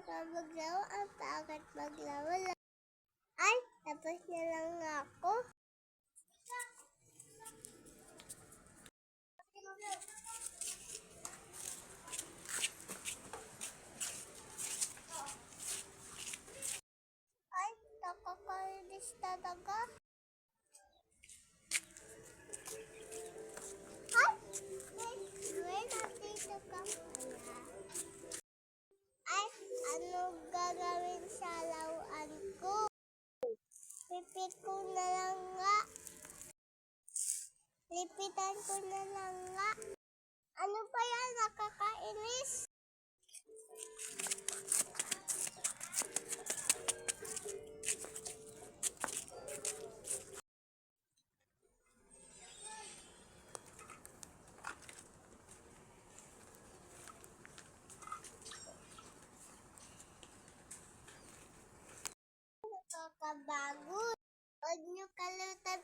ka maglawa, ang pangit maglawa lang. Ay, tapos na lang ako. Ay, nakakainis talaga. Ay, wait, nandito ka pala. Ay, ano gagawin sa laruan ko? Pipit ko na lang nga. Lipitan ko na lang nga. Ano ba yan? Nakakainis. Nakakabagod. Huwag niyo kalutan